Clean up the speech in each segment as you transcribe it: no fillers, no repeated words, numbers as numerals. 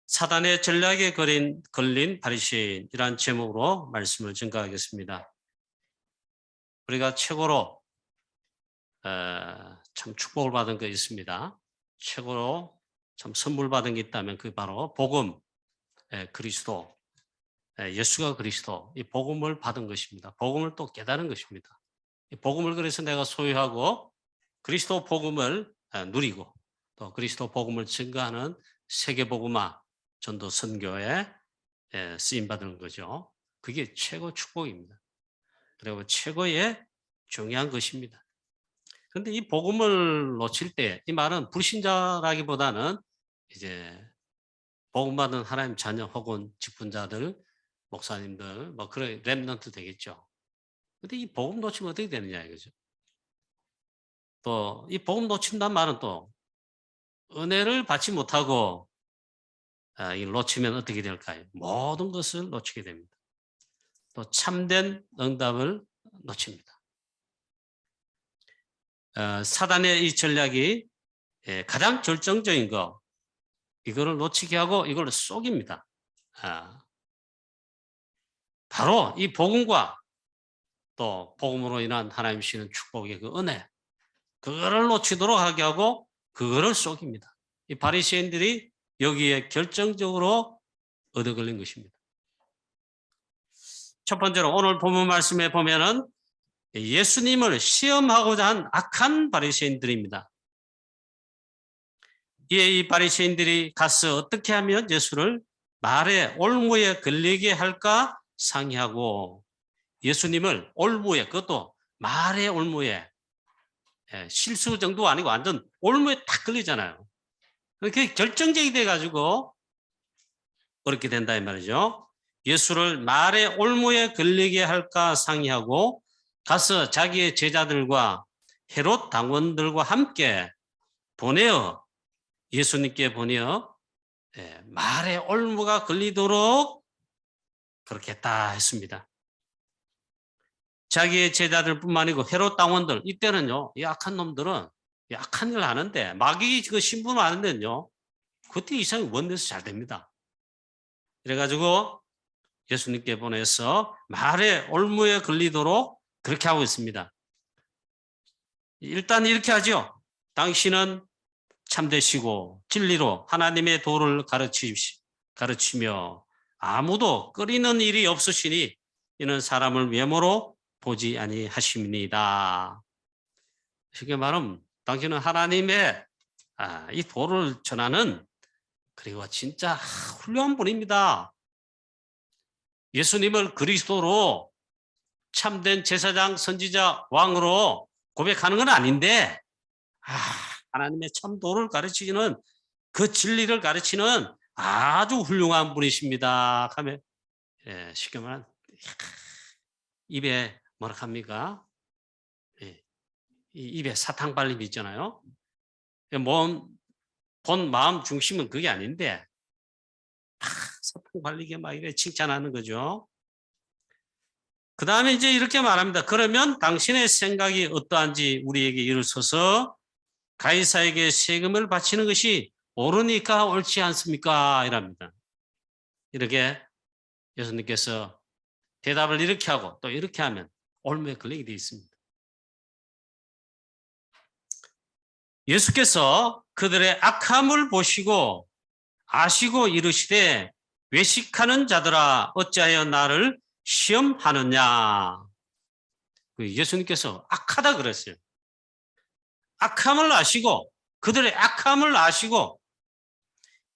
사단의 전략에 걸린 바리새인이란 제목으로 말씀을 증거하겠습니다. 우리가 최고로 참 축복을 받은 거 있습니다. 최고로 참 선물 받은 게 있다면 그게 바로 복음, 그리스도, 예수가 그리스도, 이 복음을 받은 것입니다. 복음을 또 깨달은 것입니다. 이 복음을 그래서 내가 소유하고 그리스도 복음을 누리고 또 그리스도 복음을 증거하는 세계복음화 전도 선교에 쓰임받은 거죠. 그게 최고 축복입니다. 그리고 최고의 중요한 것입니다. 그런데 이 복음을 놓칠 때 이 말은 불신자라기보다는 이제 복음 받은 하나님 자녀 혹은 직분자들, 목사님들 뭐 그런 렘넌트 되겠죠. 근데 이 복음 놓치면 어떻게 되느냐 이거죠. 또 이 복음 놓친다는 말은 또 은혜를 받지 못하고 이 놓치면 어떻게 될까요? 모든 것을 놓치게 됩니다. 또 참된 응답을 놓칩니다. 사단의 이 전략이 가장 결정적인 거 이거를 놓치게 하고 이걸 속입니다. 바로 이 복음과 또 복음으로 인한 하나님 주시는 축복의 그 은혜 그거를 놓치도록 하게 하고 그거를 속입니다. 이 바리새인들이 여기에 결정적으로 얻어 걸린 것입니다. 첫 번째로 오늘 본문 말씀에 보면은 예수님을 시험하고자 한 악한 바리새인들입니다. 이에 이 바리새인들이 가서 어떻게 하면 예수를 말의 올무에 걸리게 할까 상의하고 예수님을 올무에 그것도 말의 올무에 실수 정도 아니고 완전 올무에 딱 걸리잖아요. 그게 결정적이 돼가지고 그렇게 된다 이 말이죠. 예수를 말의 올무에 걸리게 할까 상의하고 가서 자기의 제자들과 헤롯 당원들과 함께 예수님께 보내어 말의 올무가 걸리도록 그렇게 했다 했습니다. 자기의 제자들뿐만 아니고 헤롯 당원들 이때는요 이 악한 놈들은 악한 일 하는데 마귀 그 신분을 아는데요 그때 이상이 원내서 잘 됩니다. 그래가지고 예수님께 보내서 말의 올무에 걸리도록 그렇게 하고 있습니다. 일단 이렇게 하죠. 당신은 참되시고 진리로 하나님의 도를 가르치며 아무도 꺼리는 일이 없으시니 이는 사람을 외모로 보지 아니하십니다. 쉽게 말하면 당신은 하나님의 이 도를 전하는 그리고 진짜 훌륭한 분입니다. 예수님을 그리스도로 참된 제사장, 선지자, 왕으로 고백하는 건 아닌데 하나님의 참도를 가르치는 그 진리를 가르치는 아주 훌륭한 분이십니다. 하면 쉽게 말하면 입에 뭐라 합니까? 입에 사탕 발림이 있잖아요. 본 마음 중심은 그게 아닌데 사탕 발리게 막 이래 칭찬하는 거죠. 그 다음에 이제 이렇게 말합니다. 그러면 당신의 생각이 어떠한지 우리에게 이르소서 가이사에게 세금을 바치는 것이 옳으니까 옳지 않습니까? 이랍니다. 이렇게 예수님께서 대답을 이렇게 하고 또 이렇게 하면 올무에 걸리게 되어 있습니다. 예수께서 그들의 악함을 보시고 아시고 이르시되 외식하는 자들아 어찌하여 나를 시험하느냐. 예수님께서 악하다 그랬어요. 악함을 아시고 그들의 악함을 아시고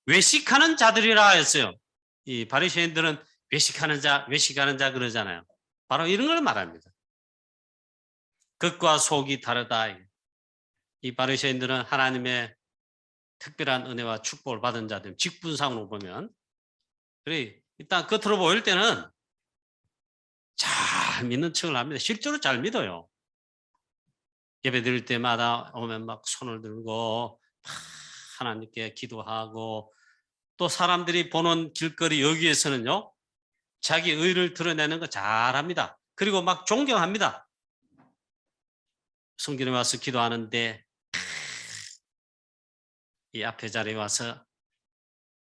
외식하는 자들이라 했어요. 이 바리새인들은 외식하는 자 그러잖아요. 바로 이런 걸 말합니다. 겉과 속이 다르다. 이 바리새인들은 하나님의 특별한 은혜와 축복을 받은 자들, 직분상으로 보면 그래 일단 겉으로 보일 때는 잘 믿는 척을 합니다. 실제로 잘 믿어요. 예배 드릴 때마다 오면 막 손을 들고 하나님께 기도하고 또 사람들이 보는 길거리 여기에서는요 자기 의를 드러내는 거 잘합니다. 그리고 막 존경합니다. 성전에 와서 기도하는데 이 앞에 자리에 와서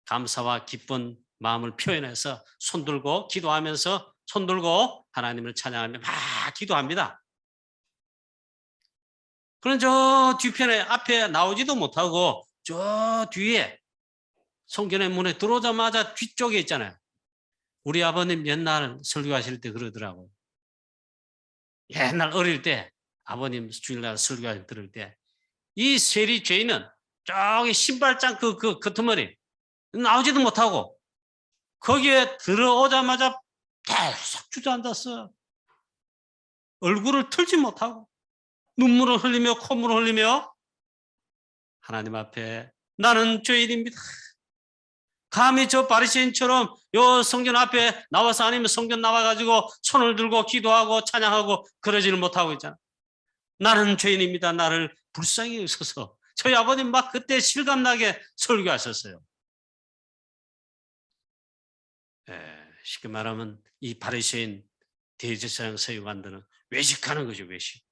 감사와 기쁜 마음을 표현해서 손 들고 기도하면서 손 들고 하나님을 찬양하며 막 기도합니다. 그런 저 뒤편에 앞에 나오지도 못하고 저 뒤에 성전의 문에 들어오자마자 뒤쪽에 있잖아요. 우리 아버님 옛날 설교하실 때 그러더라고요. 옛날 어릴 때 아버님 주일날 설교하실 때 들을 때 이 세리 죄인은 저기 신발장 그 끄트머리 나오지도 못하고 거기에 들어오자마자 계속 주저앉았어. 얼굴을 틀지 못하고 눈물을 흘리며 콧물을 흘리며 하나님 앞에 나는 죄인입니다. 감히 저 바리새인처럼 요 성전 앞에 나와서 아니면 성전 나와가지고 손을 들고 기도하고 찬양하고 그러지를 못하고 있잖아. 나는 죄인입니다. 나를 불쌍히 여기소서. 저희 아버님 막 그때 실감나게 설교하셨어요. 쉽게 말하면 이 바리새인 대제사장 서기관들은 외식하는 거죠. 외식.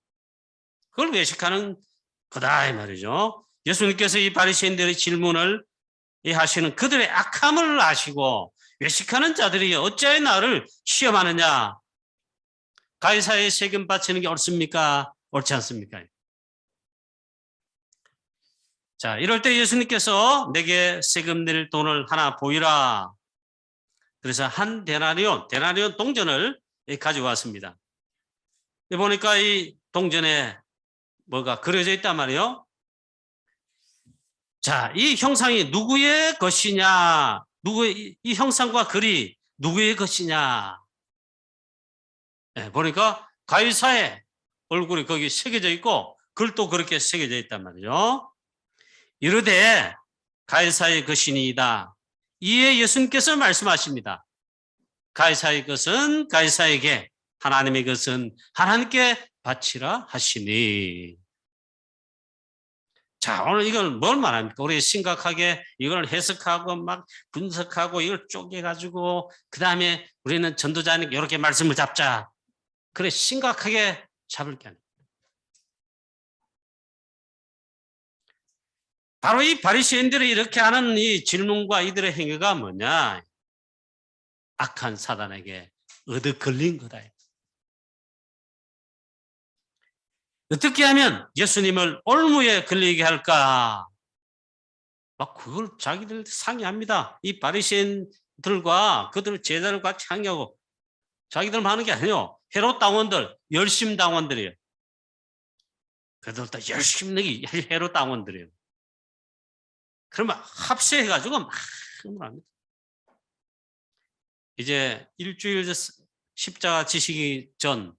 그걸 외식하는 거다 이 말이죠. 예수님께서 이 바리새인들의 질문을 하시는 그들의 악함을 아시고 외식하는 자들이 어찌하여 나를 시험하느냐. 가이사에 세금 바치는 게 옳습니까? 옳지 않습니까? 자, 이럴 때 예수님께서 내게 세금 낼 돈을 하나 보이라. 그래서 한 데나리온 동전을 가져왔습니다. 보니까 이 동전에 뭐가 그려져 있단 말이에요. 자, 이 형상이 누구의 것이냐? 이 형상과 글이 누구의 것이냐? 보니까 가이사의 얼굴이 거기 새겨져 있고 글도 그렇게 새겨져 있단 말이죠. 이르되 가이사의 것이니이다. 이에 예수님께서 말씀하십니다. 가이사의 것은 가이사에게, 하나님의 것은 하나님께 바치라 하시니. 자, 오늘 이걸 뭘 말합니까? 우리 심각하게 이걸 해석하고 막 분석하고 이걸 쪼개가지고 그 다음에 우리는 전도자님 이렇게 말씀을 잡자. 그래 심각하게 잡을 게 아니에요. 바로 이 바리새인들이 이렇게 하는 이 질문과 이들의 행위가 뭐냐? 악한 사단에게 얻어 걸린 거다. 어떻게 하면 예수님을 올무에 걸리게 할까? 막 그걸 자기들 상의합니다. 이 바리새인들과 그들 제자를 같이 상의하고 자기들 하는 게 아니에요. 헤롯 당원들, 열심 당원들이에요. 그들도 열심히 헤롯 당원들이에요. 그러면 합세해가지고 막 합니다. 이제 일주일 십자가 지시기 전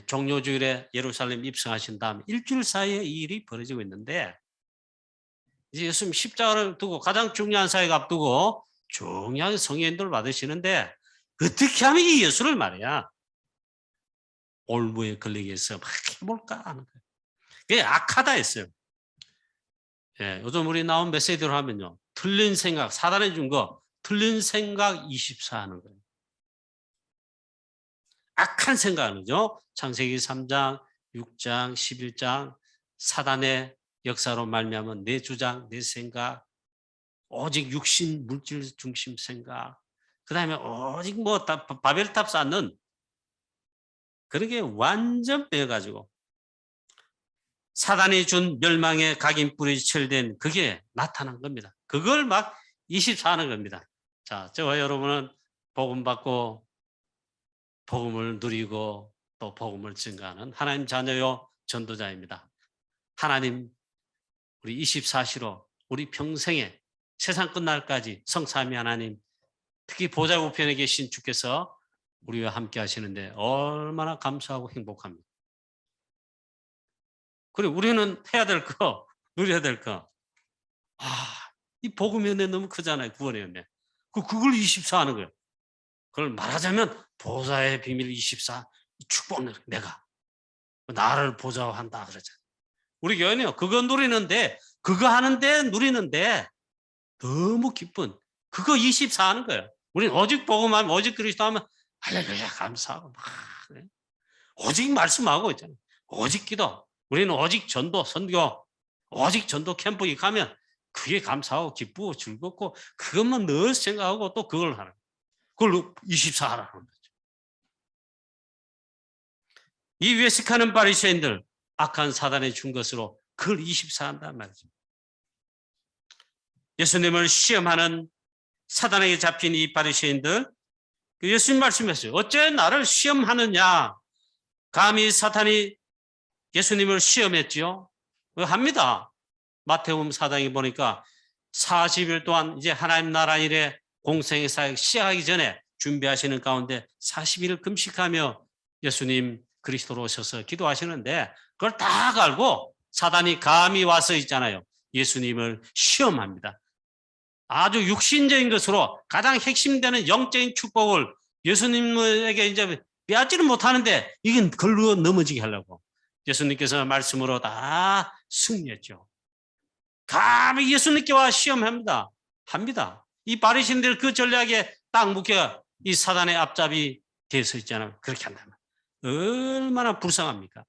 종료주일에 예루살렘 입성하신 다음 일주일 사이에 이 일이 벌어지고 있는데 이제 예수님 십자가를 두고 가장 중요한 사역을 앞두고 중요한 성인들 받으시는데 어떻게 하면 이 예수를 말이야 올무에 걸리게 해서 막 해볼까 하는 거예요. 그게 악하다 했어요. 요즘 우리 나온 메시지로 하면요. 틀린 생각, 사단이 준 거 틀린 생각 24 하는 거예요. 악한 생각은요. 창세기 3장, 6장, 11장 사단의 역사로 말미암은 내 주장, 내 생각, 오직 육신, 물질 중심 생각, 그 다음에 오직 뭐 바벨탑 쌓는 그런 게 완전 빼가지고 사단이 준 멸망의 각인뿔이 철된 그게 나타난 겁니다. 그걸 막 24하는 겁니다. 자, 저와 여러분은 복음 받고 복음을 누리고 또 복음을 증가하는 하나님 자녀요 전도자입니다. 하나님 우리 24시로 우리 평생에 세상 끝날까지 성삼위 하나님 특히 보좌 우편에 계신 주께서 우리와 함께 하시는데 얼마나 감사하고 행복합니다. 그리고 우리는 해야 될 거, 누려야 될 거. 이 복음의 은혜 너무 크잖아요. 구원의 은혜. 그걸 24 하는 거예요. 그걸 말하자면 보좌의 비밀 24 축복 내가 나를 보좌한다 그러잖아요. 우리 교회는요. 그거 누리는데 그거 하는데 누리는데 너무 기쁜 그거 24 하는 거예요. 우리는 오직 복음하면 오직 그리스도 하면 할렐루야 감사하고 막 그래. 오직 말씀하고 있잖아요. 오직 기도. 우리는 오직 전도 선교 오직 전도 캠프에 가면 그게 감사하고 기쁘고 즐겁고 그것만 늘 생각하고 또 그걸 하는 그걸 24 하라는 거죠. 이 외식하는 바리새인들 악한 사단이 준 것으로 그걸 24 한단 말이죠. 예수님을 시험하는 사단에게 잡힌 이 바리새인들 예수님 말씀했어요. 어째 나를 시험하느냐. 감히 사탄이 예수님을 시험했지요. 합니다. 마태복음 4장에 보니까 40일 동안 이제 하나님 나라 일에 공생의 사역 시작하기 전에 준비하시는 가운데 40일 금식하며 예수님 그리스도로 오셔서 기도하시는데 그걸 다 알고 사단이 감히 와서 있잖아요. 예수님을 시험합니다. 아주 육신적인 것으로 가장 핵심되는 영적인 축복을 예수님에게 이제 빼앗지는 못하는데 이건 걸러 넘어지게 하려고 예수님께서 말씀으로 다 승리했죠. 감히 예수님께 와 시험합니다. 합니다. 이 바리새인들 그 전략에 딱 묶여 이 사단의 앞잡이 되어 있잖아요. 그렇게 한다면 얼마나 불쌍합니까?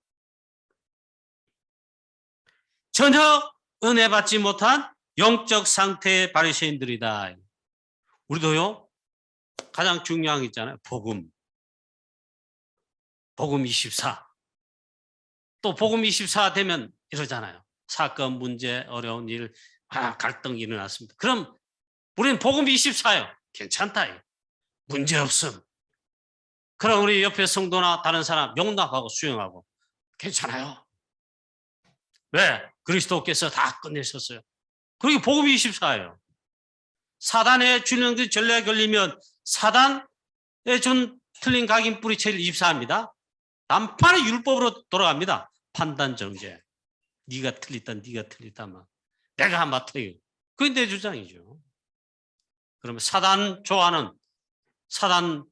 전혀 은혜 받지 못한 영적 상태의 바리새인들이다. 우리도요. 가장 중요한 게 있잖아요. 복음 24. 또 복음 24 되면 이러잖아요. 사건, 문제, 어려운 일, 갈등이 일어났습니다. 그럼 우리는 복음 24요. 괜찮다. 문제 없음. 그럼 우리 옆에 성도나 다른 사람 용납하고 수용하고 괜찮아요. 왜? 그리스도께서 다 끝내셨어요. 그게 복음 24예요. 사단의 주는 그 전략에 걸리면 사단의 준 틀린 각인 뿌리채를 입사합니다. 단판의 율법으로 돌아갑니다. 판단 정죄. 네가 틀리다 막 내가 맡아요. 그게 내 주장이죠. 그러면 사단 좋아하는 사단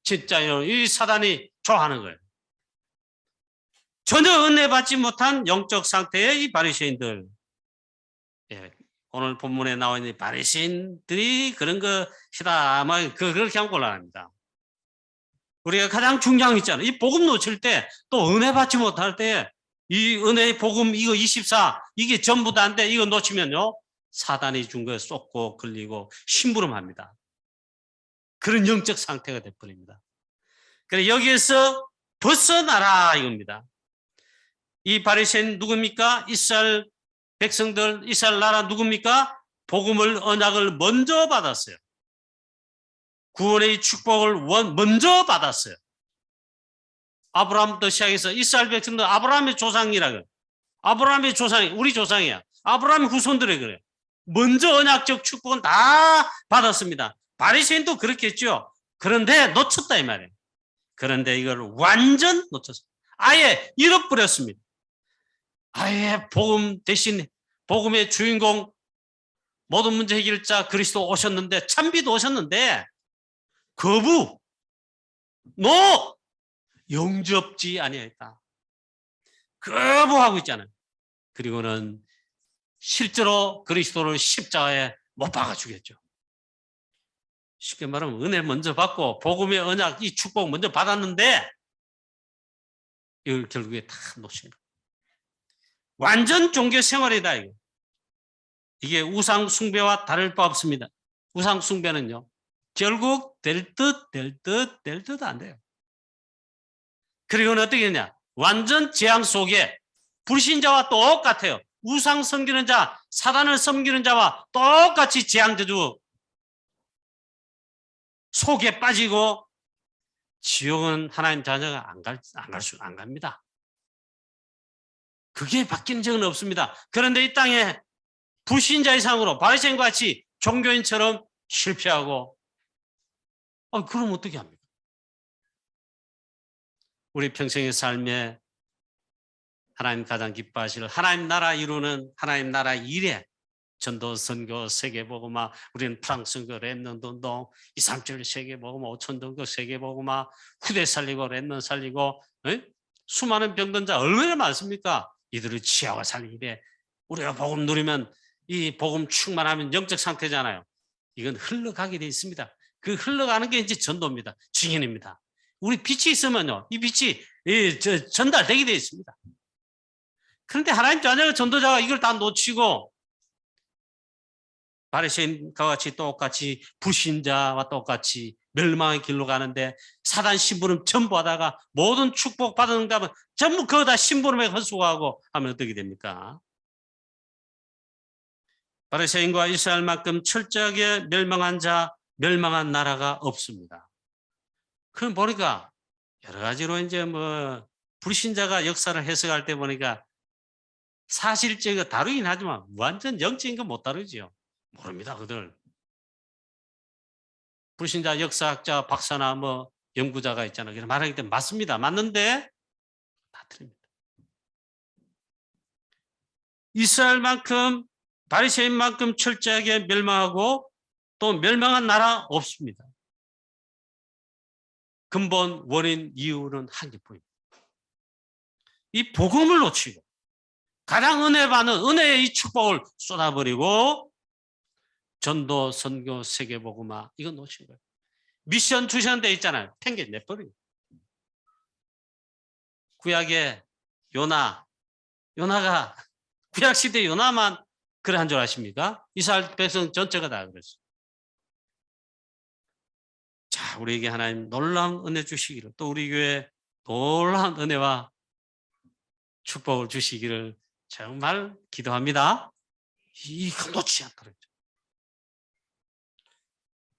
진짜요. 이 사단이 좋아하는 거예요. 전혀 은혜 받지 못한 영적 상태의 이 바리새인들. 예, 오늘 본문에 나와 있는 바리새인들이 그런 것이다. 아마 그렇게 하면 곤란합니다. 우리가 가장 중요한 거 있잖아요. 이 복음 놓칠 때 또 은혜 받지 못할 때 이 은혜의 복음 이거 24 이게 전부 다인데 이거 놓치면요. 사단이 준 거 쏟고 걸리고 심부름합니다. 그런 영적 상태가 돼버립니다. 그래서 여기에서 벗어나라 이겁니다. 이 바리새인 누굽니까? 이스라엘 백성들, 이스라엘 나라 누굽니까? 복음을 언약을 먼저 받았어요. 구원의 축복을 먼저 받았어요. 아브라함부터 시작해서 이스라엘 백성들 아브라함의 조상이라고요. 아브라함의 조상이 우리 조상이야. 아브라함의 후손들이 그래요. 먼저 언약적 축복은 다 받았습니다. 바리새인도 그렇겠죠. 그런데 놓쳤다 이 말이에요. 그런데 이걸 완전 놓쳤어요. 아예 잃어버렸습니다. 아예 복음 대신 복음의 주인공 모든 문제 해결자 그리스도 오셨는데 참비도 오셨는데 거부 노 영접지 아니했다. 거부하고 있잖아요. 그리고는 실제로 그리스도를 십자가에 못 박아 주겠죠. 쉽게 말하면 은혜 먼저 받고 복음의 언약 이 축복 먼저 받았는데 이걸 결국에 다 놓친 거예요. 완전 종교 생활이다 이거. 이게 우상 숭배와 다를 바 없습니다. 우상 숭배는요. 결국 될 듯 안 돼요. 그리고는 어떻게 되냐? 완전 재앙 속에 불신자와 똑같아요. 우상 섬기는 자, 사단을 섬기는 자와 똑같이 재앙저주 속에 빠지고 지옥은 하나님 자녀가 안 갑니다. 그게 바뀐 적은 없습니다. 그런데 이 땅에 불신자 이상으로 바리새인과 같이 종교인처럼 실패하고 그럼 어떻게 합니까? 우리 평생의 삶에 하나님 가장 기뻐하실 하나님 나라 이루는 하나님 나라 일에 전도, 선교, 세계복음화 우리는 프랑스교 랩넌트 운동 2, 3절 세계복음화 5천 정도 세계복음화 후대 살리고 랩넌트 살리고 수많은 병든 자 얼마나 많습니까? 이들을 치아와 살리기에 우리가 복음 누리면 이 복음 충만하면 영적 상태잖아요. 이건 흘러가게 돼 있습니다. 그 흘러가는 게 이제 전도입니다. 증인입니다. 우리 빛이 있으면요. 이 빛이 전달되게 돼 있습니다. 그런데 하나님 자녀가 전도자가 이걸 다 놓치고 바리새인과 같이 똑같이 불신자와 똑같이 멸망의 길로 가는데 사단 심부름 전부 하다가 모든 축복 받은다면 전부 그거 다 심부름에 헌수하고 하면 어떻게 됩니까? 바리새인과 이스라엘만큼 철저하게 멸망한 자, 멸망한 나라가 없습니다. 그럼 보니까 여러 가지로 이제 뭐 불신자가 역사를 해석할 때 보니까 사실적으로 다루긴 하지만 완전 영적인 건 못 다루지요. 모릅니다, 그들. 불신자 역사학자 박사나 뭐 연구자가 있잖아요. 그래서 말하기 때문에 맞습니다. 맞는데 다 틀립니다. 이스라엘만큼 바리새인만큼 철저하게 멸망하고 또 멸망한 나라 없습니다. 근본 원인 이유는 한 개뿐입니다. 이 복음을 놓치고 가장 은혜 받는 은혜의 이 축복을 쏟아버리고 전도, 선교, 세계복음화 이건 놓친 거예요. 미션 주시는 데 있잖아요. 팽개 내버려요. 구약의 요나가 구약시대 요나만 그래 한 줄 아십니까? 이스라엘 백성 전체가 다 그랬어요. 자, 우리에게 하나님 놀라운 은혜 주시기를 또 우리 교회 놀라운 은혜와 축복을 주시기를 정말 기도합니다. 이거 놓지 않도록.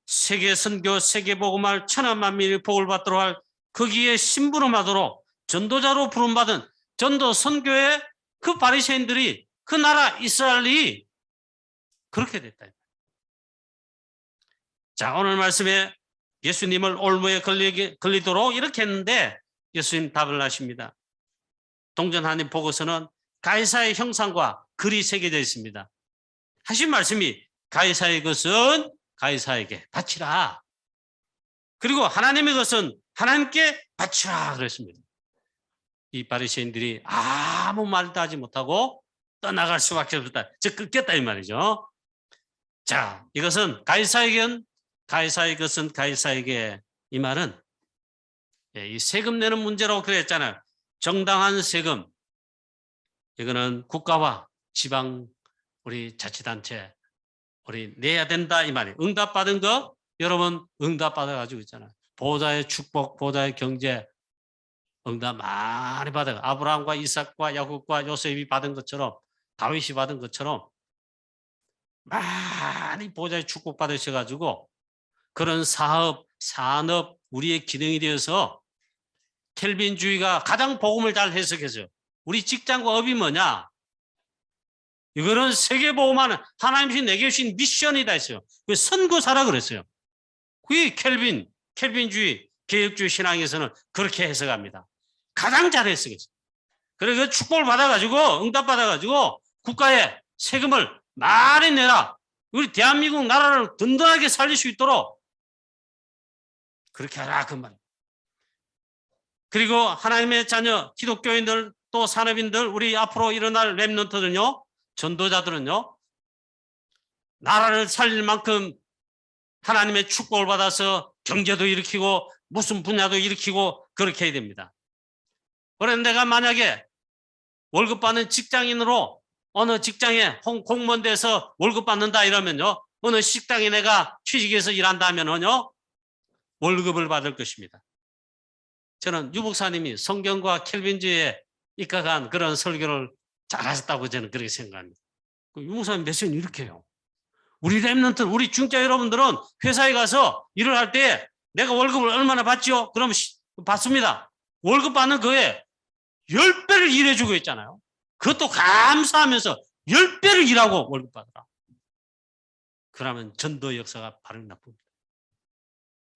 세계 선교, 세계 복음할 천한 만민이 복을 받도록 할 거기에 심부름하도록 전도자로 부름받은 전도 선교의 그 바리새인들이 그 나라 이스라엘이 그렇게 됐다. 자, 오늘 말씀에 예수님을 올무에 걸리도록 이렇게 했는데 예수님 답을 하십니다. 동전하님 보고서는 가이사의 형상과 글이 새겨져 있습니다. 하신 말씀이 가이사의 것은 가이사에게 바치라. 그리고 하나님의 것은 하나님께 바치라 그랬습니다. 이 바리새인들이 아무 말도 하지 못하고 떠나갈 수밖에 없다. 즉 끊겼다 이 말이죠. 자, 이것은 가이사의 것은 가이사에게 이 말은 이 세금 내는 문제라고 그랬잖아요. 정당한 세금 이거는 국가와 지방 우리 자치단체 우리 내야 된다 이 말이에요. 응답받은 거 여러분 응답받아가지고 있잖아요. 보호자의 축복, 보호자의 경제 응답 많이 받아요. 아브라함과 이삭과 야곱과 요셉이 받은 것처럼 다윗이 받은 것처럼 많이 보호자의 축복 받으셔가지고 그런 사업, 산업 우리의 기능이 되어서 켈빈주의가 가장 복음을 잘 해석했어요. 우리 직장과 업이 뭐냐? 이거는 세계복음하는 하나님이 내게 주신 미션이다 했어요. 그 선교사라 그랬어요. 그게 켈빈주의, 개혁주의 신앙에서는 그렇게 해석합니다. 가장 잘 해석했어요. 그래서 축복을 받아가지고 응답받아가지고 국가에 세금을 많이 내라. 우리 대한민국 나라를 든든하게 살릴 수 있도록 그렇게 하라 그 말. 그리고 하나님의 자녀 기독교인들 또 산업인들 우리 앞으로 일어날 렘넌트들은요. 전도자들은요. 나라를 살릴 만큼 하나님의 축복을 받아서 경제도 일으키고 무슨 분야도 일으키고 그렇게 해야 됩니다. 그런데 내가 만약에 월급 받는 직장인으로 어느 직장에 공무원 돼서 월급 받는다 이러면요. 어느 식당에 내가 취직해서 일한다 하면요. 월급을 받을 것입니다. 저는 유 목사님이 성경과 켈빈주의에 입각한 그런 설교를 잘하셨다고 저는 그렇게 생각합니다. 유 목사님 메시지는 이렇게 해요. 우리 렘넌트, 우리 중자 여러분들은 회사에 가서 일을 할 때 내가 월급을 얼마나 받지요? 그러면 받습니다. 월급 받는 거에 10배를 일해주고 있잖아요. 그것도 감사하면서 10배를 일하고 월급 받으라. 그러면 전도 역사가 바로 나쁩니다.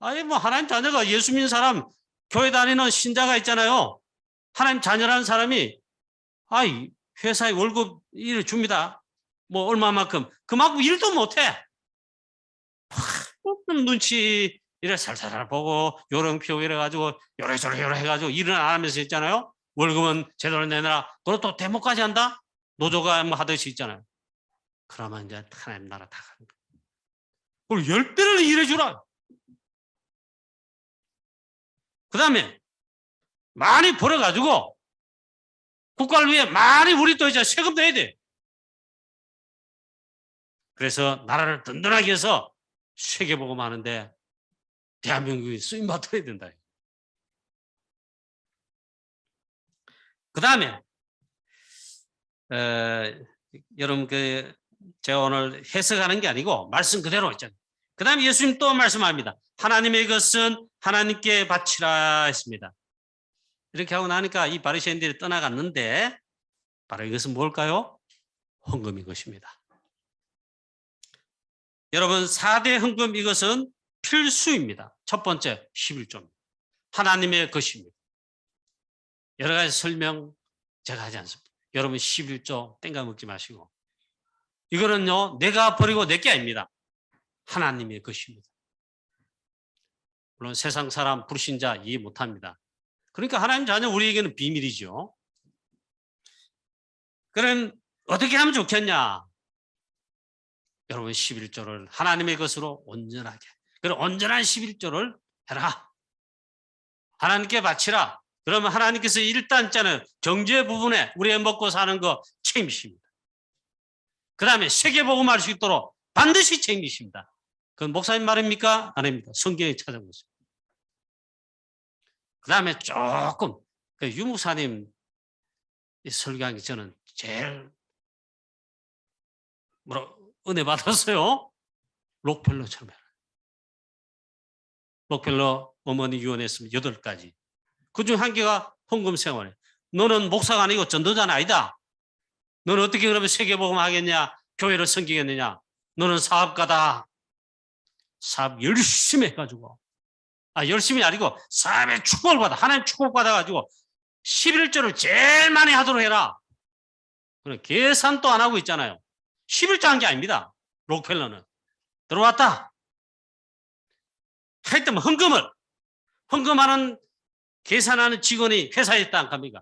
아니 뭐 하나님 자녀가 예수 믿는 사람 교회 다니는 신자가 있잖아요. 하나님 자녀라는 사람이 회사에 월급 일을 줍니다. 뭐 얼마만큼 그만큼 일도 못해. 눈치 이래 살살 보고 요령표 이래가지고 요래저래 해가지고 일은 안 하면서 있잖아요. 월급은 제대로 내놔라. 그리고 또 대모까지 한다. 노조가 뭐 하듯이 있잖아요. 그러면 이제 하나님 나라 다 가는 거예요. 10배를 일해주라. 그 다음에 많이 벌어가지고 국가를 위해 많이 우리 또 이제 세금 내야 돼. 그래서 나라를 든든하게 해서 세계복음 하는데 대한민국이 쓰임 받아야 된다. 그 다음에 여러분 제가 오늘 해석하는 게 아니고 말씀 그대로 있잖아요. 그 다음에 예수님 또 말씀합니다. 하나님의 것은 하나님께 바치라 했습니다. 이렇게 하고 나니까 이 바리새인들이 떠나갔는데 바로 이것은 뭘까요? 헌금인 것입니다. 여러분 4대 헌금 이것은 필수입니다. 첫 번째 11조입니다. 하나님의 것입니다. 여러 가지 설명 제가 하지 않습니다. 여러분 11조 땡가 먹지 마시고 이거는요 내가 버리고 내 게 아닙니다. 하나님의 것입니다. 물론 세상 사람 불신자 이해 못합니다. 그러니까 하나님 자녀 우리에게는 비밀이죠. 그럼 어떻게 하면 좋겠냐? 여러분 11조를 하나님의 것으로 온전하게 그럼 온전한 11조를 해라. 하나님께 바치라. 그러면 하나님께서 일단 있잖아요. 경제 부분에 우리가 먹고 사는 거 책임이십니다. 그 다음에 세계복음할 수 있도록 반드시 책임이십니다. 그건 목사님 말입니까? 아닙니다. 성경에 찾아보세요. 그 다음에 조금 유목사님 설교한 게 저는 제일 은혜 받았어요. 록펠러처럼 해라. 록펠러 어머니 유언했으면 8가지. 그중 한 개가 헌금 생활이에요. 너는 목사가 아니고 전도자는 아니다. 너는 어떻게 그러면 세계복음 하겠냐? 교회를 섬기겠느냐? 너는 사업가다. 사업 열심히 해가지고 열심히 아니고 사업에 축복을 받아. 하나님 축복 받아가지고 11조를 제일 많이 하도록 해라. 계산도 안 하고 있잖아요. 11조 한 게 아닙니다. 록펠러는. 들어왔다. 할 때면 헌금하는 계산하는 직원이 회사에 있다 안 갑니까?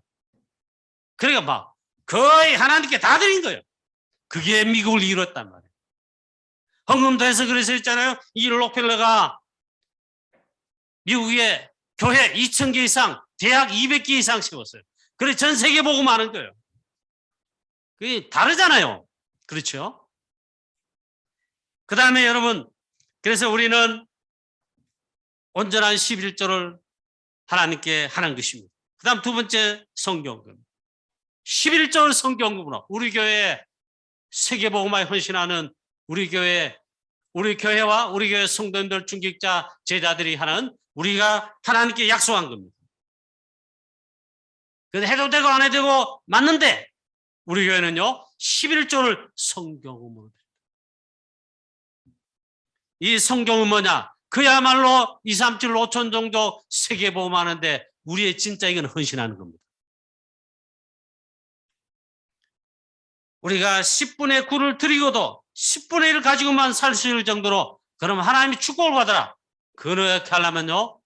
그러니까 막 거의 하나님께 다 드린 거예요. 그게 미국을 이뤘단 말이에요. 헌금도 해서 그래서 했잖아요. 이 록펠러가 미국에 교회 2,000개 이상, 대학 200개 이상 세웠어요. 그래 전 세계 복음하는 거예요. 그게 다르잖아요. 그렇죠? 그 다음에 여러분, 그래서 우리는 온전한 11조를 하나님께 하는 것입니다. 그 다음 두 번째 성경금. 11조를 성경금으로 우리 교회 세계복음화에 헌신하는 우리 교회와 우리 교회 성도님들 중직자 제자들이 하는 우리가 하나님께 약속한 겁니다. 근데 해도 되고 안 해도 되고 맞는데 우리 교회는요 11조를 성경금으로 드립니다. 이 성경은 뭐냐? 그야말로 2, 3, 7, 5천 정도 세계복음하는데 우리의 진짜 이건 헌신하는 겁니다. 우리가 10분의 9를 드리고도 10분의 1을 가지고만 살 수 있을 정도로 그럼 하나님이 축복을 받아라. 그렇게 하려면요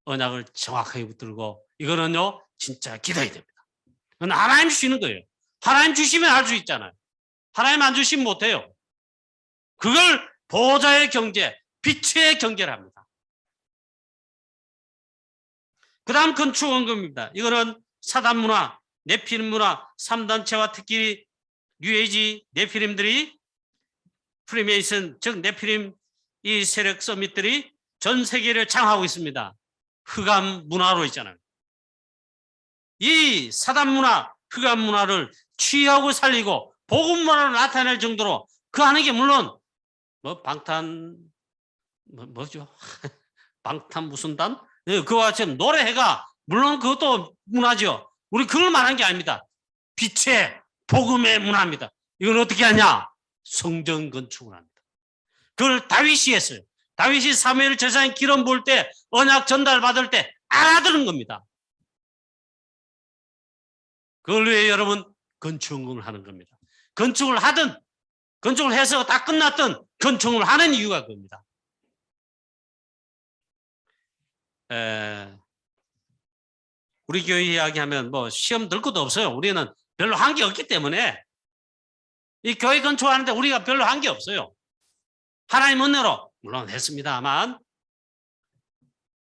언약을 정확하게 붙들고 이거는요 진짜 기도해야 됩니다. 그건 하나님 주시는 거예요. 하나님 주시면 할 수 있잖아요. 하나님 안 주시면 못해요. 그걸 보좌의 경제, 빛의 경제를 합니다. 그 다음 건축원금입니다. 이거는 사단문화, 네피림 문화, 3단체와 특히 뉴에이지 네피림들이 프리메이슨, 즉 네피림 이 세력 서밋들이 전 세계를 장악하고 있습니다. 흑암 문화로 있잖아요. 이 사단 문화, 흑암 문화를 취하고 살리고 복음 문화로 나타낼 정도로 그 하는 게 물론 뭐죠? 방탄 무슨 단? 그와 같이 노래회가 물론 그것도 문화죠. 우리 그걸 말한 게 아닙니다. 빛의 복음의 문화입니다. 이건 어떻게 하냐? 성전 건축을 합니다. 그걸 다윗이 했어요. 다윗이 사무엘 제사장 기름 부을 때 언약 전달 받을 때 알아들은 겁니다. 그걸 위해 여러분 건축을 하는 겁니다. 건축을 하든 건축을 해서 다 끝났든 건축을 하는 이유가 그겁니다. 우리 교회 이야기하면 시험 들 것도 없어요. 우리는 별로 한 게 없기 때문에 이 교회 건축하는데 우리가 별로 한 게 없어요. 하나님 은혜로 물론 했습니다만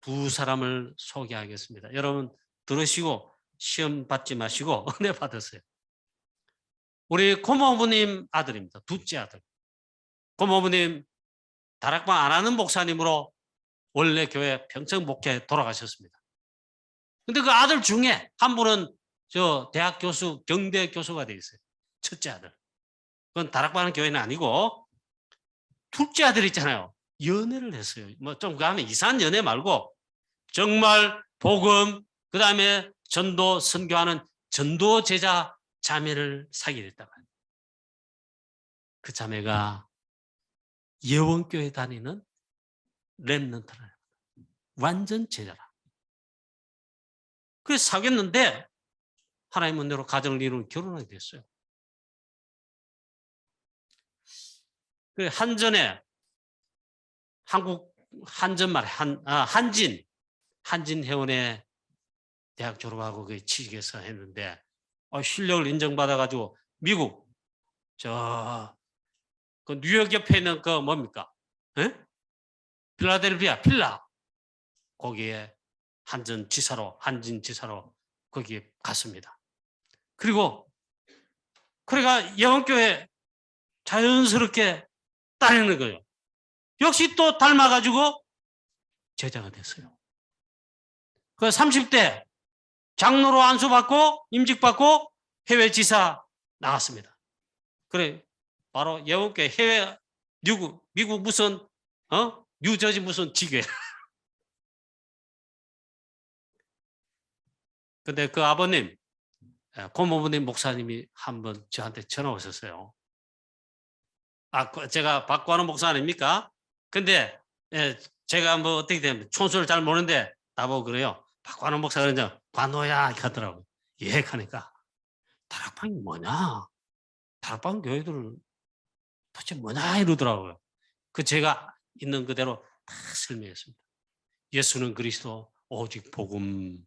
두 사람을 소개하겠습니다. 여러분 들으시고 시험 받지 마시고 은혜 받으세요. 우리 고모부님 아들입니다. 둘째 아들. 고모부님 다락방 안 하는 목사님으로 원래 교회 평생 목회 돌아가셨습니다. 근데 그 아들 중에 한 분은 저 대학 교수, 경대 교수가 돼 있어요. 첫째 아들. 그건 다락방 하는 교회는 아니고 둘째 아들 있잖아요. 연애를 했어요. 뭐 좀 그 다음에 이상한 연애 말고 정말 복음, 그 다음에 전도 선교하는 전도 제자 자매를 사귀게 됐다고 해요. 그 자매가 예원교회 다니는 렘넌트라. 완전 제자라. 그래서 사귀었는데 하나님 은혜로 가정을 이루는 결혼하게 됐어요. 그 한전에 한국 한전 말에 한진 해운에 대학 졸업하고 그 취직해서 했는데 실력을 인정받아가지고 미국 그 뉴욕 옆에 있는 그 뭡니까? 에? 필라델피아 필라 거기에 한진 지사로 거기에 갔습니다. 그리고 그래가 예원교회 자연스럽게 따르는 거예요. 역시 또 닮아가지고 제자가 됐어요. 그 30대 장로로 안수받고 임직받고 해외 지사 나갔습니다. 그래 바로 예원교회 해외 미국 무슨 뉴저지 무슨 지교회. 근데 그 아버님 고모부님 목사님이 한번 저한테 전화 오셨어요. 제가 박관호 목사 아닙니까? 근데 제가 뭐 어떻게 되면 촌수를 잘 모르는데 나보고 그래요. 박관호 목사 그러냐? 관호야 하더라고요. 예 하니까 다락방이 뭐냐? 다락방 교회들 도대체 뭐냐 이러더라고요. 그 제가 있는 그대로 다 설명했습니다. 예수는 그리스도 오직 복음이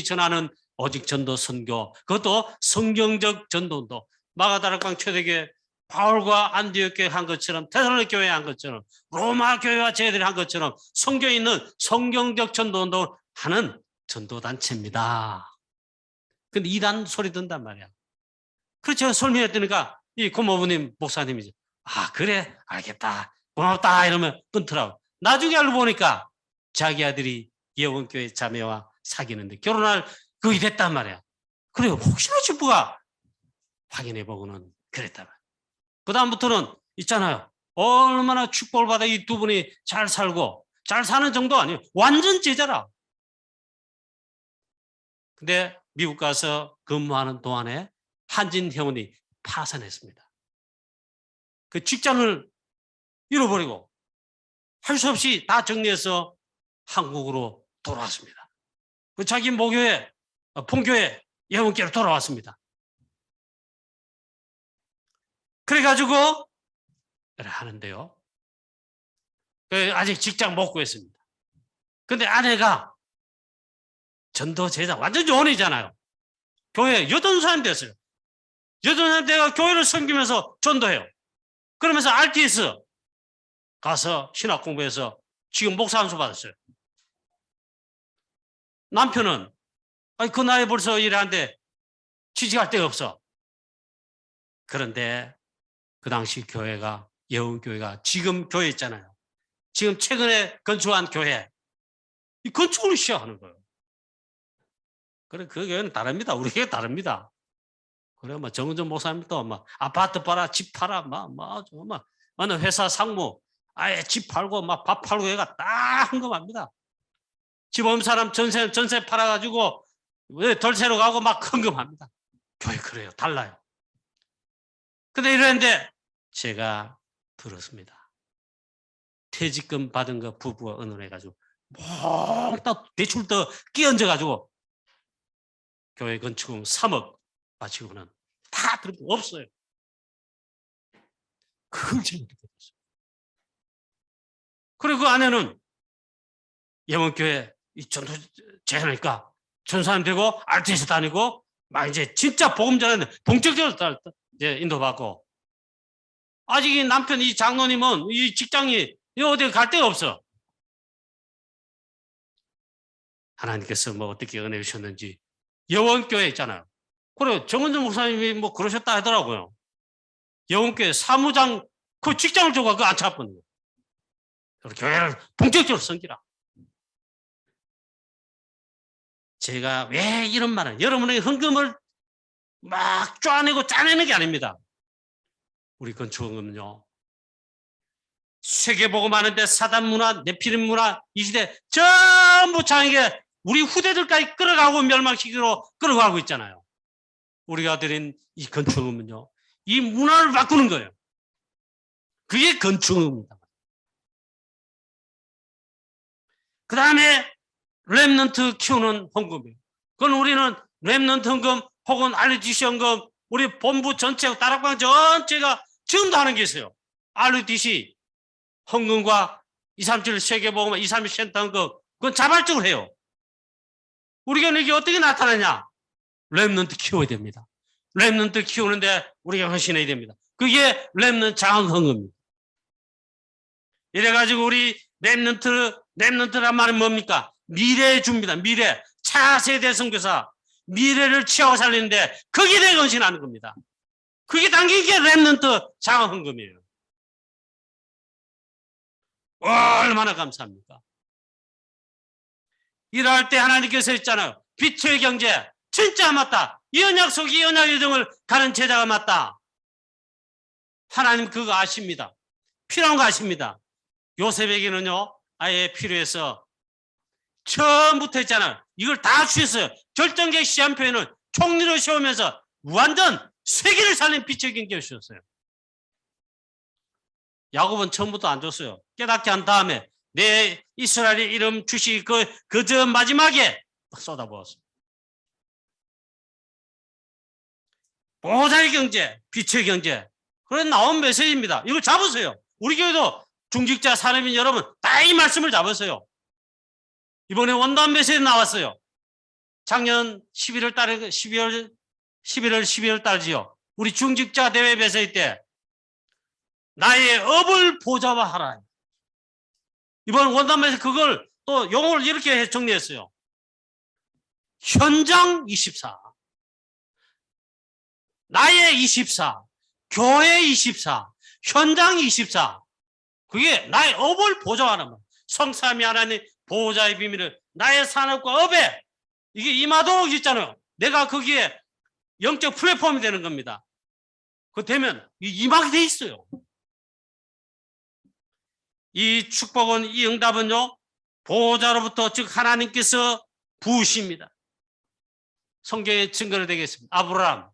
전하는 오직 전도 선교, 그것도 성경적 전도운동. 마가다락방 초대교회 바울과 안디옥 교회 한 것처럼 데살로니가 교회 한 것처럼 로마 교회와 제들이 한 것처럼 성경에 있는 성경적 전도운동을 하는 전도단체입니다. 근데 이단 소리 든단 말이야. 그래서 제가 설명했더니까 이 고모부님 목사님이죠. 그래 알겠다 고맙다 이러면 끊더라고. 나중에 알고 보니까 자기 아들이 예원교회 자매와 사귀는데 결혼할 그게 됐단 말이야. 그래요. 혹시나 싶어가 확인해보고는 그랬단 말이야. 그 다음부터는 있잖아요. 얼마나 축복을 받아 이 두 분이 잘 살고 잘 사는 정도 아니에요. 완전 제자라. 근데 미국 가서 근무하는 동안에 한진해운이 파산했습니다. 그 직장을 잃어버리고 할 수 없이 다 정리해서 한국으로 돌아왔습니다. 그 자기 모교회, 본교회 예원교회로 돌아왔습니다. 그래가지고 하는데요. 아직 직장 못 구했습니다. 근데 아내가 전도 제자 완전 요원이잖아요. 교회 여전사님 됐어요. 여전사님 내가 교회를 섬기면서 전도해요. 그러면서 RTS 가서 신학 공부해서 지금 목사 안수 받았어요. 남편은 그 나이에 벌써 일하는데 취직할 데가 없어. 그런데 그 당시 교회가 예원교회가 지금 교회 있잖아요. 지금 최근에 건축한 교회 이 건축을 시작하는 거예요. 그래 그 교회는 다릅니다. 우리 교회 다릅니다. 그래 뭐 정은정 목사님도 막 아파트 팔아 집 팔아 막 어느 회사 상무 아예 집 팔고 막 밥 팔고 얘가 딱 헌금합니다. 집 없는 사람 전세 팔아가지고 돌세로 가고 막 헌금합니다. 교회 그래요. 달라요. 근데 이랬는데 제가 들었습니다. 퇴직금 받은 거 부부가 의논해가지고 몽땅 대출 더 끼얹어가지고 교회 건축금 3억 바치고는 다 들고 없어요. 그걸 제가 느꼈어요. 그리고 그 아내는 예원교회 전도 제하니까 전사님 되고 RTS 다니고 막 이제 진짜 복음 전하는 본격적으로 이제 인도받고 아직 이 남편 이 장로님은 이 직장이 어디 갈 데가 없어. 하나님께서 뭐 어떻게 은혜 주셨는지 예원교회 있잖아요. 그래 정은정 목사님이 뭐 그러셨다 하더라고요. 예원교회 사무장 그 직장을 줘가 그거 안 차버리는 거예요. 교회를 본격적으로 섬기라. 제가 왜 이런 말을, 여러분의 헌금을 막 쪼아내고 짜내는 게 아닙니다. 우리 건축은요, 세계보고 많은데 사단 문화, 네피림 문화, 이 시대 전부 장에게 우리 후대들까지 끌어가고 멸망시키로 끌어가고 있잖아요. 우리가 드린 이 건축은요, 이 문화를 바꾸는 거예요. 그게 건축입니다. 그 다음에 렘넌트 키우는 헌금이에요. 그건 우리는 렘넌트 헌금 혹은 RDC 헌금, 우리 본부 전체, 다락방 전체가 지금도 하는 게 있어요. RDC 헌금과 237 세계보험, 231 센터 헌금, 그건 자발적으로 해요. 우리가 이게 어떻게 나타나냐? 렘넌트 키워야 됩니다. 렘넌트 키우는데 우리가 헌신해야 됩니다. 그게 렘넌트 자원 헌금입니다. 이래가지고 우리 렘넌트란 말은 뭡니까? 미래에 줍니다. 미래. 차세대 선교사. 미래를 취하고 살리는데 거기에 대해 헌신하는 겁니다. 그게 담긴 게 렘넌트 자원 헌금이에요. 얼마나 감사합니까? 일할 때 하나님께서 했잖아요. 빛의 경제. 진짜 맞다. 이 언약 속 이 언약 여정을 가는 제자가 맞다. 하나님 그거 아십니다. 필요한 거 아십니다. 요셉에게는요, 아예 필요해서 처음부터 했잖아요. 이걸 다 주셨어요. 결정적 시한표에는 총리로 세우면서 완전 세계를 살린 빛의 경제를 주셨어요. 야곱은 처음부터 안 줬어요. 깨닫게 한 다음에 내 이스라엘의 이름 주시 그저 마지막에 쏟아부었어요. 보호자의 경제, 빛의 경제. 그런 나온 메시지입니다. 이걸 잡으세요. 우리 교회도 중직자 산업인 여러분 다 이 말씀을 잡으세요. 이번에 원단 메시지 나왔어요. 작년 11월 달에 11월 달지요. 우리 중직자 대회 메시지 때 나의 업을 보좌화하라. 이번 원단 메시지 그걸 또 용어를 이렇게 정리했어요. 현장 24. 나의 24. 교회 24. 현장 24. 그게 나의 업을 보좌하는 거예요. 성삼위 하나님 보호자의 비밀을 나의 산업과 업에 이게 임하도록 있잖아요. 내가 거기에 영적 플랫폼이 되는 겁니다. 그 되면 임하게 돼 있어요. 이 축복은, 이 응답은요, 보호자로부터 즉 하나님께서 부으십니다. 성경의 증거를 되겠습니다. 아브라함,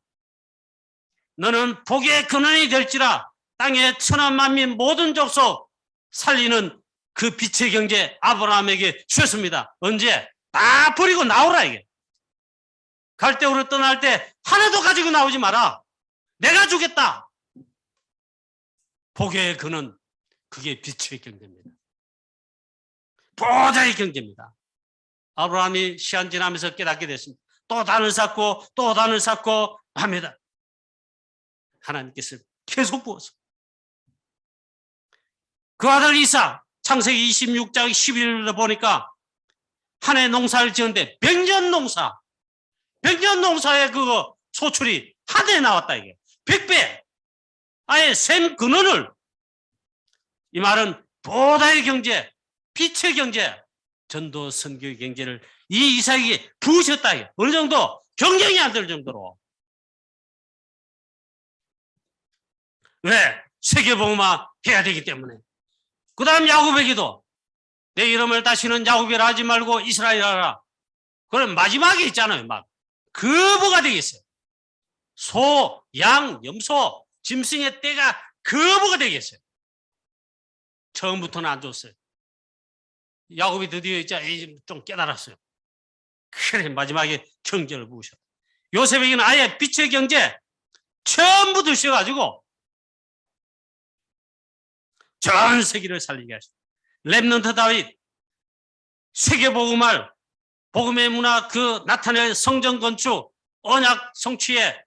너는 복의 근원이 될지라. 땅의 천한 만민 모든 족속 살리는 그 빛의 경제 아브라함에게 주셨습니다. 언제? 다 버리고 나오라 이게. 갈대우로 떠날 때 하나도 가지고 나오지 마라. 내가 주겠다. 복의 근원, 그게 빛의 경제입니다. 보호자의 경제입니다. 아브라함이 시간 지나면서 깨닫게 됐습니다. 또 단을 쌓고 또 단을 쌓고 합니다. 하나님께서 계속 부어서 그 아들 이삭, 창세기 26장 11절에 보니까 한 해 농사를 지었는데 100년 농사의 그거 소출이 한 해에 나왔다 이게. 100배. 아예 샘 근원을. 이 말은 보호자의 경제, 빛의 경제, 전도 선교의 경제를 이 이삭이 부으셨다 이게. 어느 정도 경쟁이 안 될 정도로. 왜? 세계복음화 해야 되기 때문에. 그 다음 야곱에게도 내 이름을 다시는 야곱이라 하지 말고 이스라엘 하라. 그럼 마지막에 있잖아요. 막 거부가 되겠어요. 소, 양, 염소, 짐승의 떼가 거부가 되겠어요. 처음부터는 안 줬어요. 야곱이 드디어 이제 좀 깨달았어요. 그래 마지막에 경제를 부으셨다. 요셉에게는 아예 빛의 경제 전부 드셔가지고 전 세계를 살리게 하셨다. 렘넌트 다윗, 세계복음할, 복음의 문화 그 나타낼 성전 건축, 언약 성취에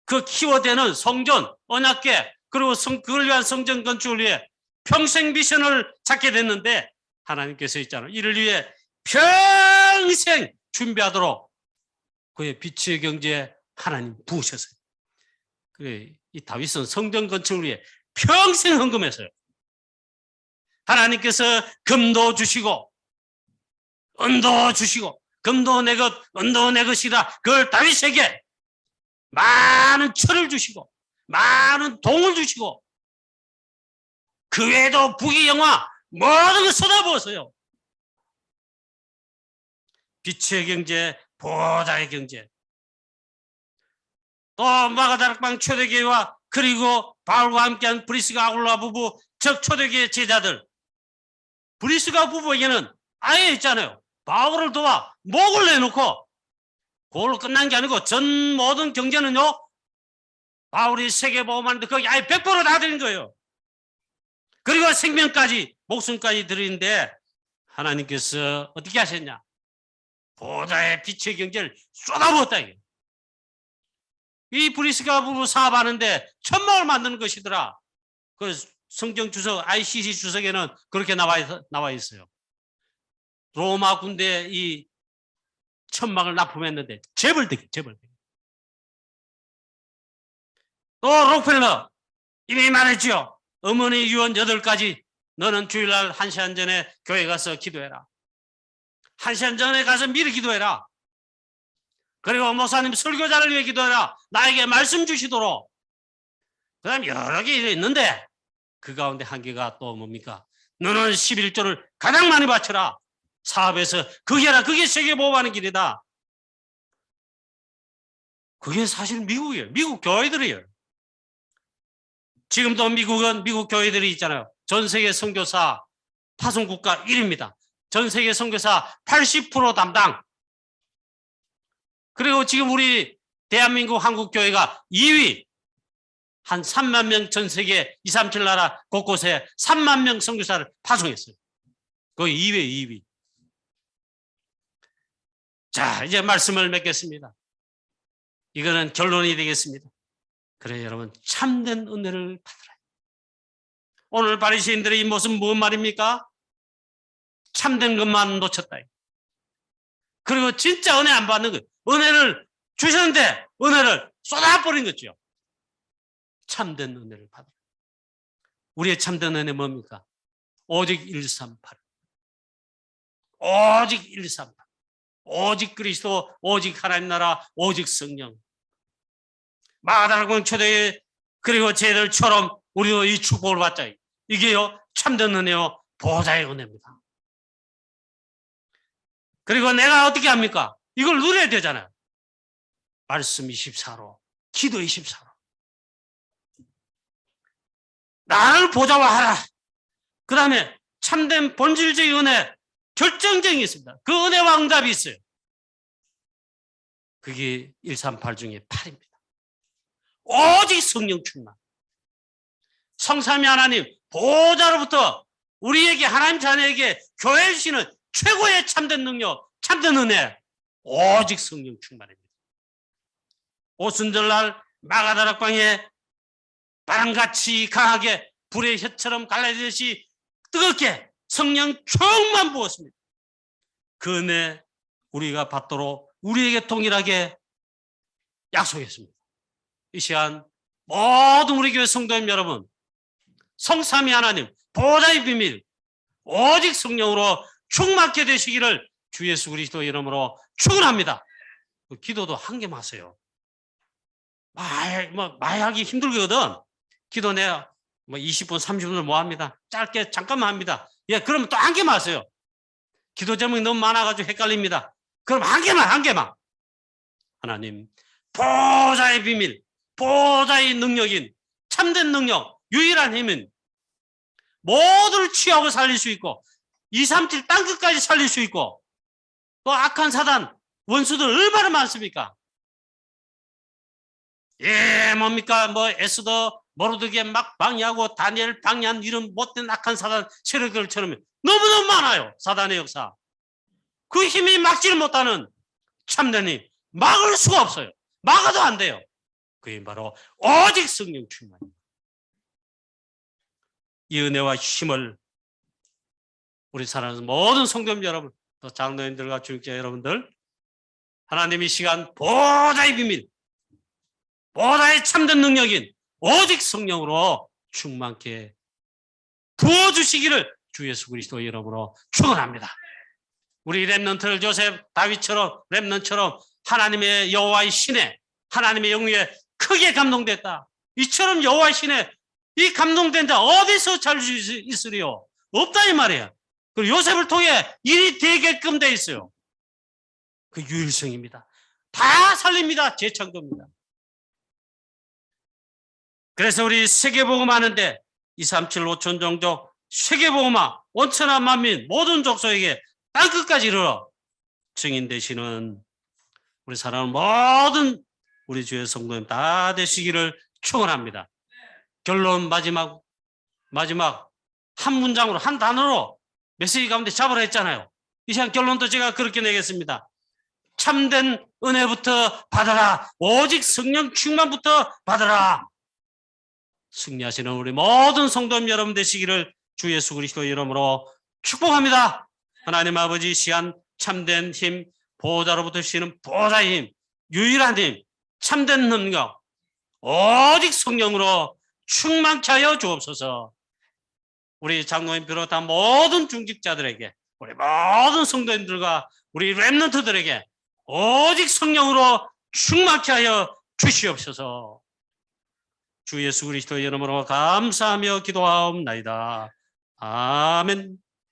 그 키워드는 성전, 언약궤, 그리고 그걸 위한 성전 건축을 위해 평생 미션을 찾게 됐는데 하나님께서 있잖아요. 이를 위해 평생 준비하도록 그의 빛의 경제에 하나님 부으셨어요. 그래, 이 다윗은 성전 건축을 위해 평생 헌금했어요. 하나님께서 금도 주시고 은도 주시고 금도 내 것, 은도 내 것이라 그걸 다윗에게 많은 철을 주시고 많은 동을 주시고 그 외에도 부귀 영화 모든 걸 쏟아부었어요. 빛의 경제, 보좌의 경제. 또 마가다락방 초대교회와 그리고 바울과 함께한 브리스가 아굴라 부부 즉 초대교회 제자들, 브리스가 부부에게는 아예 있잖아요. 바울을 도와 목을 내놓고 그걸로 끝난 게 아니고 전 모든 경제는요, 바울이 세계보험하는데 거기 아예 100% 다 드린 거예요. 그리고 생명까지, 목숨까지 드리는데 하나님께서 어떻게 하셨냐? 보좌의 빛의 경제를 쏟아부었다. 이 브리스가 부부 사업하는데 천막을 만드는 것이더라. 그 성경 주석, ICC 주석에는 그렇게 나와 있어요. 로마 군대 이 천막을 납품했는데 재벌되기. 또 록펠러 이미 말했죠. 어머니 유언 8가지. 너는 주일날 1시간 전에 교회 가서 기도해라. 1시간 전에 가서 미리 기도해라. 그리고 목사님 설교자를 위해 기도해라. 나에게 말씀 주시도록. 그 다음 여러 개 있는데 그 가운데 한 개가 또 뭡니까? 너는 11조를 가장 많이 바쳐라. 사업에서 그게 세계보험하는 길이다. 그게 사실 미국이에요. 미국 교회들이에요. 지금도 미국은 미국 교회들이 있잖아요. 전 세계 선교사 파송국가 1위입니다. 전 세계 선교사 80% 담당. 그리고 지금 우리 대한민국 한국교회가 2위. 한 3만 명 전 세계 237 나라 곳곳에 3만 명 선교사를 파송했어요. 거의 2위. 자, 이제 말씀을 맺겠습니다. 이거는 결론이 되겠습니다. 그래 여러분, 참된 은혜를 받으라. 오늘 바리새인들의 이 모습은 무슨 말입니까? 참된 것만 놓쳤다. 그리고 진짜 은혜 안 받는 거예요. 은혜를 주셨는데 은혜를 쏟아버린 거죠. 참된 은혜를 받으라. 우리의 참된 은혜 뭡니까? 오직 138. 오직 138. 오직 그리스도, 오직 하나님 나라, 오직 성령. 마가다락방 초대교회 그리고 쟤들처럼 우리도 이 축복을 받자. 이게요 참된 은혜요 보좌의 은혜입니다. 그리고 내가 어떻게 합니까? 이걸 누려야 되잖아요. 말씀 24로, 기도 24로. 나를 보좌화하라. 그 다음에 참된 본질적인 은혜, 결정적인 게 있습니다. 그 은혜와 응답이 있어요. 그게 138 중에 8입니다. 오직 성령 충만. 성삼위 하나님 보좌로부터 우리에게, 하나님 자녀에게 교회 주시는 최고의 참된 능력, 참된 은혜, 오직 성령 충만입니다. 오순절날 마가다락방에 바람같이 강하게 불의 혀처럼 갈라지듯이 뜨겁게 성령 충만 부었습니다. 그 은혜 우리가 받도록 우리에게 동일하게 약속했습니다. 이 시간 모든 우리 교회 성도님 여러분, 성삼위 하나님 보좌의 비밀 오직 성령으로 충만케 되시기를 주 예수 그리스도 이름으로 축원합니다. 기도도 한 개만 하세요. 많이 하기 힘들거든. 기도 내가 20분 30분을 뭐 합니다. 짧게 잠깐만 합니다. 예, 그러면 또 한 개만 하세요. 기도 제목이 너무 많아가지고 헷갈립니다. 그럼 한 개만. 하나님 보좌의 비밀, 보좌의 능력인 참된 능력, 유일한 힘은 모두를 취하고 살릴 수 있고 237 땅끝까지 살릴 수 있고 또 악한 사단 원수들 얼마나 많습니까? 예, 뭡니까? 에스더 모르드게 막 방해하고 다니엘 방해한 이런 못된 악한 사단 세력들처럼 너무너무 많아요. 사단의 역사. 그 힘이 막지를 못하는 참된 힘, 막을 수가 없어요. 막아도 안 돼요. 그게 바로 오직 성령 충만입니다. 이 은혜와 힘을 우리 사랑하는 모든 성도님 여러분, 또 장로님들과 주육자 여러분들, 하나님이 이 시간 보좌의 비밀, 보좌의 참된 능력인 오직 성령으로 충만케 부어주시기를 주 예수 그리스도 이름으로 축원합니다. 우리 렘넌트를 요셉 다윗처럼 렘넌트처럼 하나님의 여호와의 신에 하나님의 영에 크게 감동됐다. 이처럼 여호와의 신에 이 감동된 자 어디서 찾을 수 있으리요? 없다 이 말이에요. 그리고 요셉을 통해 일이 되게끔 돼 있어요. 그 유일성입니다. 다 살립니다. 재창조입니다. 그래서 우리 세계복음 하는데 237 5천 종족 세계복음화 원천한 만민 모든 족속에게 땅끝까지 이르러 증인 되시는 우리 사랑하는 모든 우리 주의 성도님 다 되시기를 축원합니다. 결론 마지막 한 문장으로 한 단어로 메시지 가운데 잡으라 했잖아요. 이 시간 결론도 제가 그렇게 내겠습니다. 참된 은혜부터 받아라. 오직 성령 충만부터 받아라. 승리하시는 우리 모든 성도님 여러분 되시기를 주 예수 그리스도 이름으로 축복합니다. 하나님 아버지 시간 참된 힘 보호자로부터 주시는 보호자의 힘 유일한 힘 참된 능력 오직 성령으로 충만케 하여 주옵소서. 우리 장로님 비롯한 모든 중직자들에게 우리 모든 성도님들과 우리 렘넌트들에게 오직 성령으로 충만케 하여 주시옵소서. 주 예수 그리스도의 이름으로 감사하며 기도하옵나이다. 아멘.